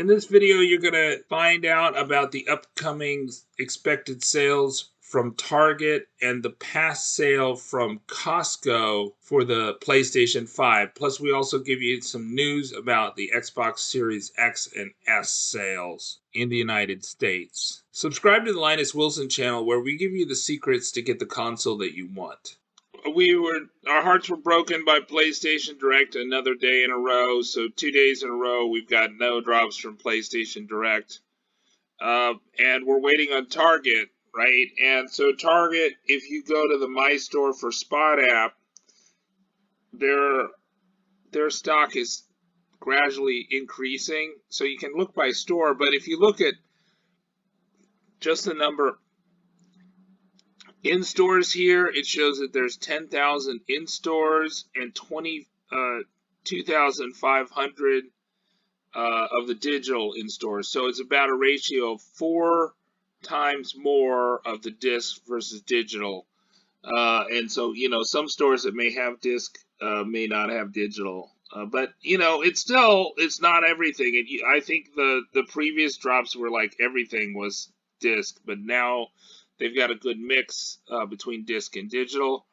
In this video, you're going to find out about the upcoming expected sales from Target and the past sale from Costco for the PlayStation 5. Plus, we also give you some news about the Xbox Series X and S sales in the United States. Subscribe to the Linus Wilson channel where we give you the secrets to get the console that you want. Our hearts were broken by PlayStation Direct another day in a row. So 2 days in a row, we've got no drops from PlayStation Direct. And we're waiting on Target, right? And so Target, if you go to the My Store for Spot app, their stock is gradually increasing. So you can look by store, but if you look at just the number in stores here, it shows that there's 10,000 in stores and 2,500 of the digital in stores. So it's about a ratio of 4 times more of the disc versus digital. And so, some stores that may have disc may not have digital. But, it's not everything. I think the previous drops were like everything was disc, but now they've got a good mix between disc and digital.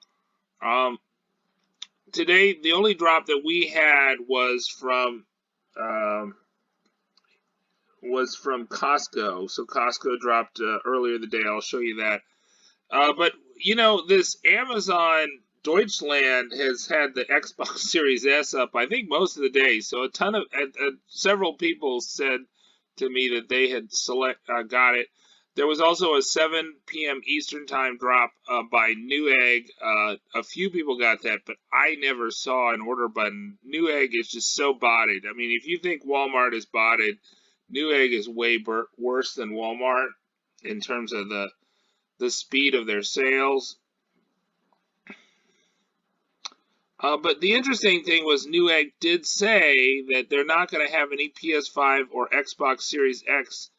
Today, the only drop that we had was from Costco. So Costco dropped earlier in the day. I'll show you that. But this Amazon Deutschland has had the Xbox Series S up, I think, most of the day. So several people said to me that they had got it. There was also a 7 p.m. Eastern Time drop by Newegg. A few people got that, but I never saw an order button. Newegg is just so botted. I mean, if you think Walmart is botted, Newegg is way worse than Walmart in terms of the speed of their sales. But the interesting thing was Newegg did say that they're not going to have any PS5 or Xbox Series X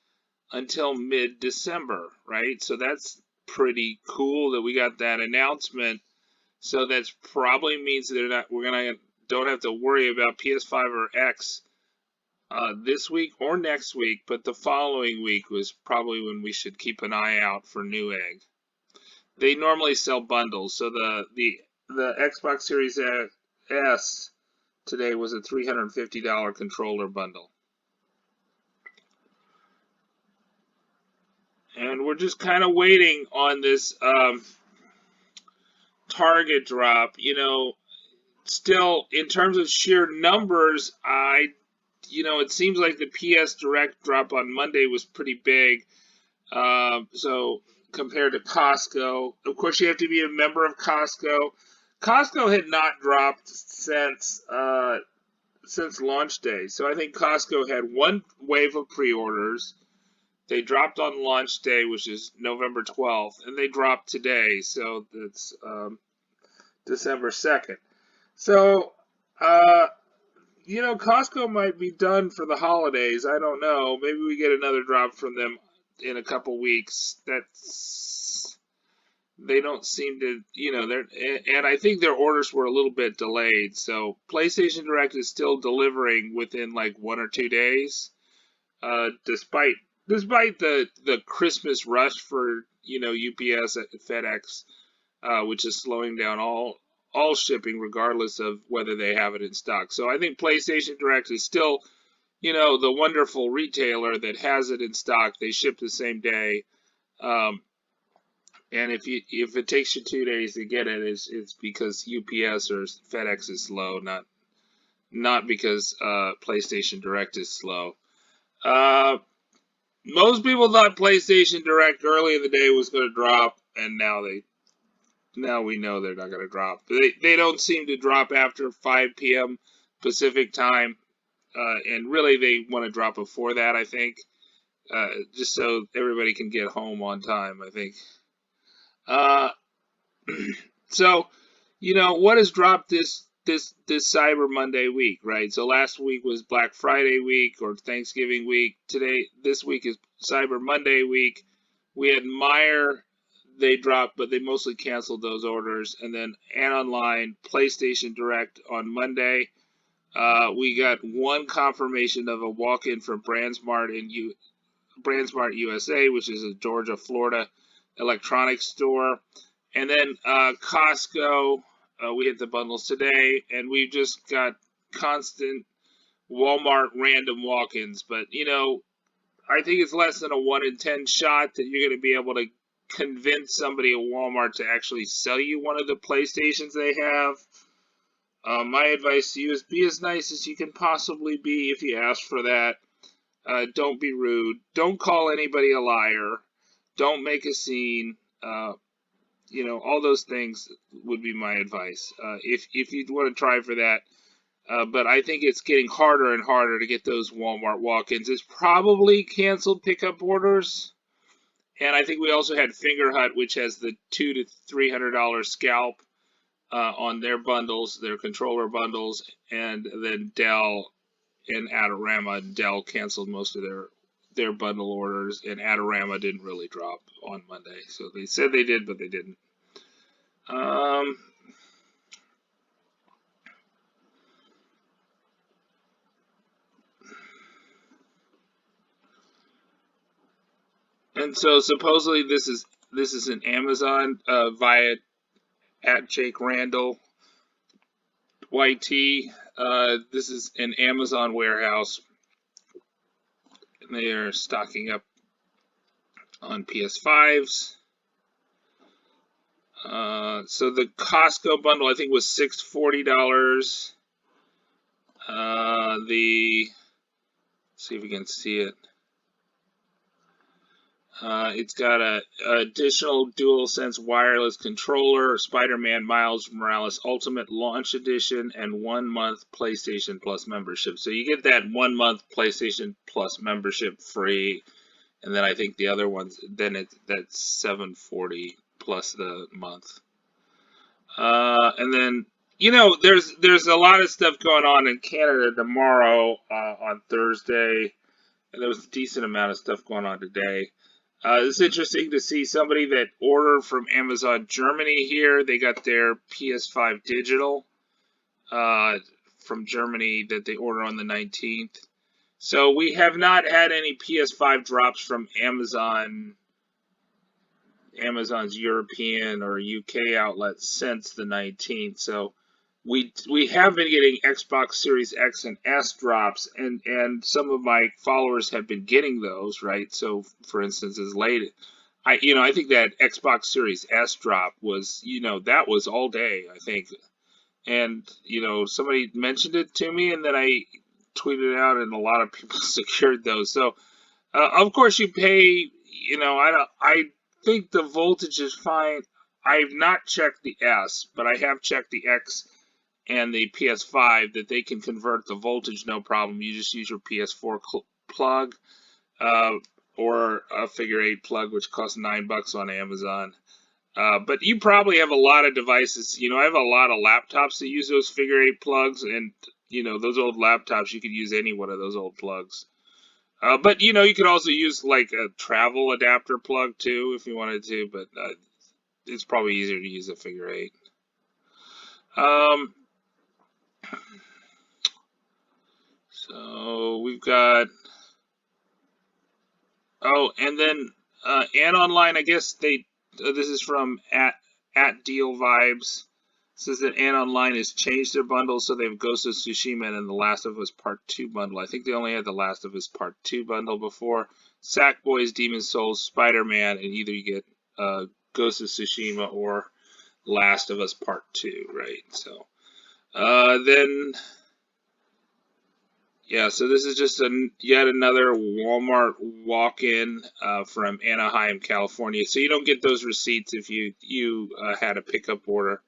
until mid-December, right? So that's pretty cool that we got that announcement. So that probably means that don't have to worry about PS5 or X this week or next week, but the following week was probably when we should keep an eye out for Newegg. They normally sell bundles, so the Xbox Series S today was a $350 controller bundle. And we're just kind of waiting on this Target drop. Still, in terms of sheer numbers, it seems like the PS Direct drop on Monday was pretty big. So compared to Costco, of course, you have to be a member of Costco. Costco had not dropped since launch day. So I think Costco had one wave of pre-orders. They dropped on launch day, which is November 12th, and they dropped today, so that's December 2nd. So, Costco might be done for the holidays. I don't know. Maybe we get another drop from them in a couple weeks. They don't seem to, and I think their orders were a little bit delayed. So PlayStation Direct is still delivering within like 1 or 2 days, despite the Christmas rush for UPS and FedEx, which is slowing down all shipping regardless of whether they have it in stock. So I think PlayStation Direct is still the wonderful retailer that has it in stock. They ship the same day, and if it takes you 2 days to get it, it's because UPS or FedEx is slow, not because PlayStation Direct is slow. Most people thought PlayStation Direct early in the day was going to drop, and now we know they're not going to drop. They don't seem to drop after 5 p.m. Pacific time, and really they want to drop before that, I think, just so everybody can get home on time, I think. So, what has dropped this Cyber Monday week, right? So last week was Black Friday week or Thanksgiving week. This week is Cyber Monday week. We had Meijer, they dropped, but they mostly canceled those orders. And then Online, PlayStation Direct on Monday. We got one confirmation of a walk-in from BrandSmart USA, which is a Georgia, Florida electronics store. And then Costco, we hit the bundles today, and we've just got constant Walmart random walk-ins. But, I think it's less than a 1 in 10 shot that you're going to be able to convince somebody at Walmart to actually sell you one of the PlayStations they have. My advice to you is be as nice as you can possibly be if you ask for that. Don't be rude. Don't call anybody a liar. Don't make a scene. All those things would be my advice. If you want to try for that. But I think it's getting harder and harder to get those Walmart walk-ins. It's probably canceled pickup orders. And I think we also had Fingerhut, which has the $200 to $300 scalp on their bundles, their controller bundles, and then Dell and Adorama. Dell canceled most of their bundle orders, and Adorama didn't really drop on Monday. So they said they did, but they didn't. And so supposedly this is an Amazon via at Jake Randall YT. This is an Amazon warehouse, and they are stocking up on PS5s. So the Costco bundle I think was $640. Let's see if we can see it. It's got a additional DualSense wireless controller, Spider-Man Miles Morales Ultimate Launch Edition, and 1 month PlayStation Plus membership. So you get that 1 month PlayStation Plus membership free, and then I think the other ones, then that's $740 plus the month. And then there's a lot of stuff going on in Canada tomorrow on Thursday, and there was a decent amount of stuff going on today. It's interesting to see somebody that ordered from Amazon Germany here. They got their PS5 digital from Germany that they ordered on the 19th. So we have not had any PS5 drops from Amazon's European or UK outlet since the 19th. So we have been getting Xbox Series X and S drops, and some of my followers have been getting those, right? So for instance, as late, I think that Xbox Series S drop was, that was all day, I think. And somebody mentioned it to me, and then I tweeted it out, and a lot of people secured those. So of course you pay, I think the voltage is fine. I've not checked the S, but I have checked the X and the PS5 that they can convert the voltage no problem. You just use your PS4 plug or a figure 8 plug, which costs $9 on Amazon. But you probably have a lot of devices. I have a lot of laptops that use those figure 8 plugs, and those old laptops, you could use any one of those old plugs. But you could also use like a travel adapter plug too if you wanted to, but it's probably easier to use a figure 8. So we've got, and then and online, I guess this is from at Deal Vibes. It says that and online has changed their bundles, so they have Ghost of Tsushima and The Last of Us Part 2 bundle. I think they only had The Last of Us Part 2 bundle before. Sackboys, Demon's Souls, Spider-Man, and either you get Ghost of Tsushima or Last of Us Part 2, right? So then. Yeah, so this is just yet another Walmart walk-in from Anaheim, California. So you don't get those receipts if you had a pickup order.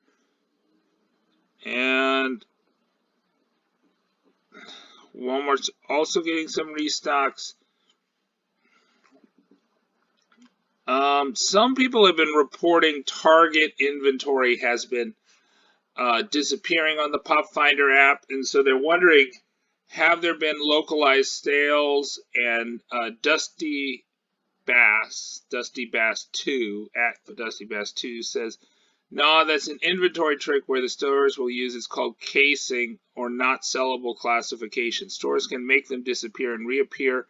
And Walmart's also getting some restocks. Some people have been reporting Target inventory has been disappearing on the Pop Finder app, and so they're wondering, have there been localized sales? And Dusty Bass 2 at Dusty Bass 2 says No, that's an inventory trick where the stores will use. It's called casing or not sellable classification. Stores can make them disappear and reappear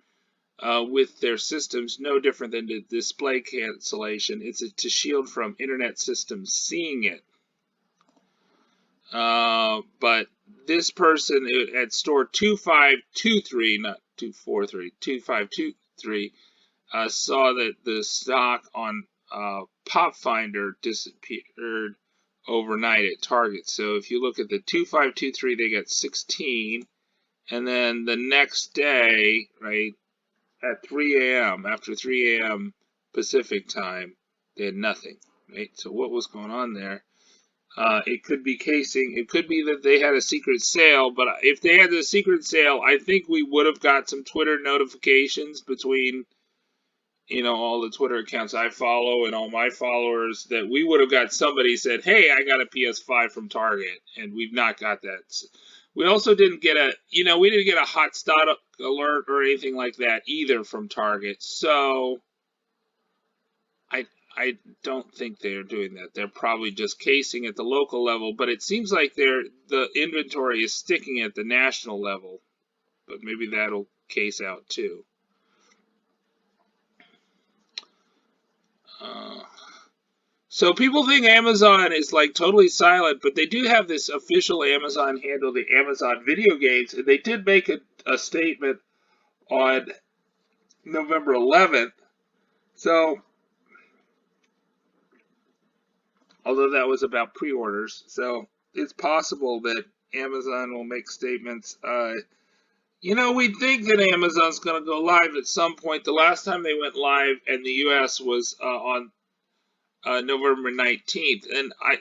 with their systems, no different than the display cancellation. It's to shield from internet systems seeing it. But this person at store 2523, not 243, 2523, saw that the stock on Pop Finder disappeared overnight at Target. So if you look at the 2523, they got 16, and then the next day, right, at 3 a.m., after 3 a.m. Pacific time, they had nothing, right? So what was going on there? It could be casing. It could be that they had a secret sale, but if they had the secret sale, I think we would have got some Twitter notifications between, all the Twitter accounts I follow and all my followers, that we would have got somebody said, hey, I got a PS5 from Target, and we've not got that. We also didn't get we didn't get a hot stock alert or anything like that either from Target. So I don't think they're doing that. They're probably just casing at the local level, but it seems like the inventory is sticking at the national level. But maybe that'll case out too. So people think Amazon is like totally silent, but they do have this official Amazon handle, the Amazon Video Games, and they did make a statement on November 11th. So, although that was about pre-orders, so it's possible that Amazon will make statements. We think that Amazon's going to go live at some point. The last time they went live in the U.S. was on November 19th, and I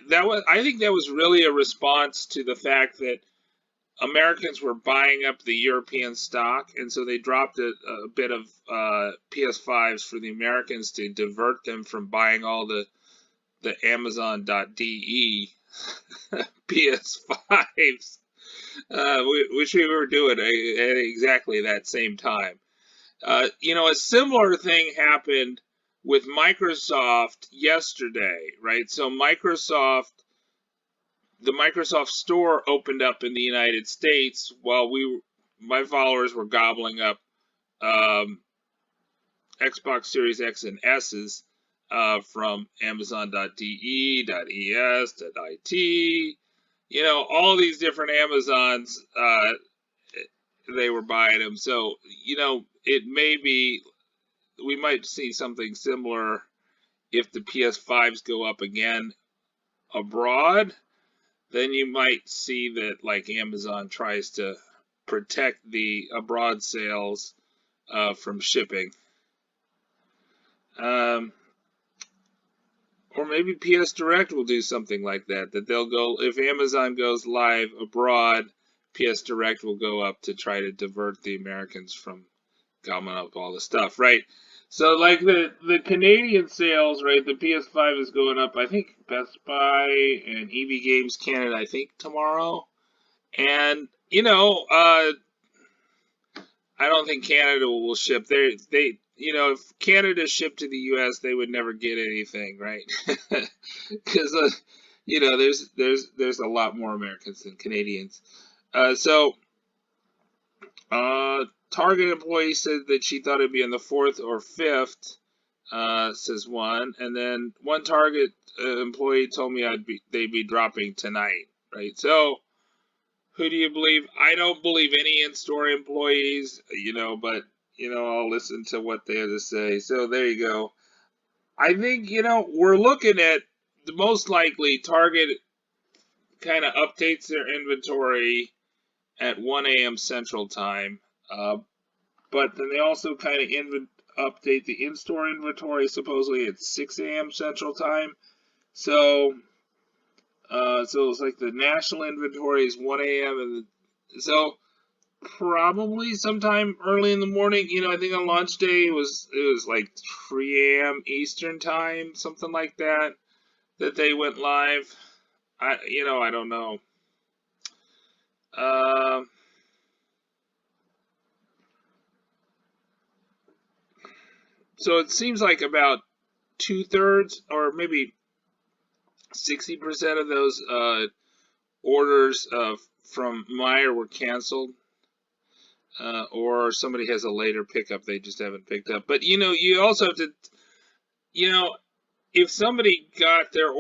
think that was really a response to the fact that Americans were buying up the European stock, and so they dropped a bit of PS5s for the Americans to divert them from buying all the Amazon.de PS5s, which we were doing at exactly that same time. A similar thing happened with Microsoft yesterday, right? So the Microsoft Store opened up in the United States while my followers were gobbling up Xbox Series X and S's from Amazon.de, .es, .it, all these different Amazons, they were buying them. So, it may be, we might see something similar if the PS5s go up again abroad. Then you might see that like Amazon tries to protect the abroad sales from shipping. Or maybe PS Direct will do something like that, that they'll go, if Amazon goes live abroad, PS Direct will go up to try to divert the Americans from gobbling up all the stuff, right? So like the Canadian sales, right, the PS5 is going up, I think Best Buy and EB Games Canada, I think tomorrow. And, I don't think Canada will ship. If Canada shipped to the U.S., they would never get anything, right? Because there's a lot more Americans than Canadians. Target employee said that she thought it'd be on the 4th or 5th. Says one, and then one Target employee told me they'd be dropping tonight, right? So. Who do you believe? I don't believe any in-store employees, but, I'll listen to what they have to say. So there you go. I think, we're looking at the most likely Target kind of updates their inventory at 1 a.m. Central Time. But then they also kind of update the in-store inventory supposedly at 6 a.m. Central Time. So it's like the national inventory is 1 a.m. and so probably sometime early in the morning. I think on launch day it was like 3 a.m. Eastern time, something like that they went live. I don't know. So it seems like about 2/3, or maybe 60% of those orders from Meyer were canceled, or somebody has a later pickup they just haven't picked up. But you also have to, if somebody got their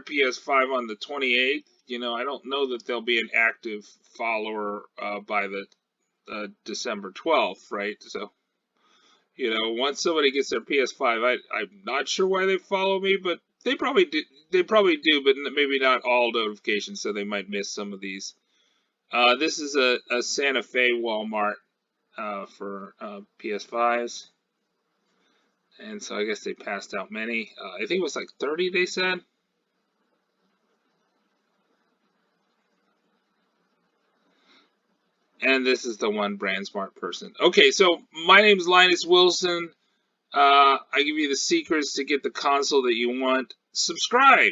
PS5 on the 28th, I don't know that they'll be an active follower by the December 12th, right? So, once somebody gets their PS5, I'm not sure why they follow me, but they probably do. They probably do, but maybe not all notifications, so they might miss some of these. This is a Santa Fe Walmart for PS5s. And so I guess they passed out many. I think it was like 30, they said. And this is the one brand smart person. Okay, so my name is Linus Wilson. I give you the secrets to get the console that you want. Subscribe.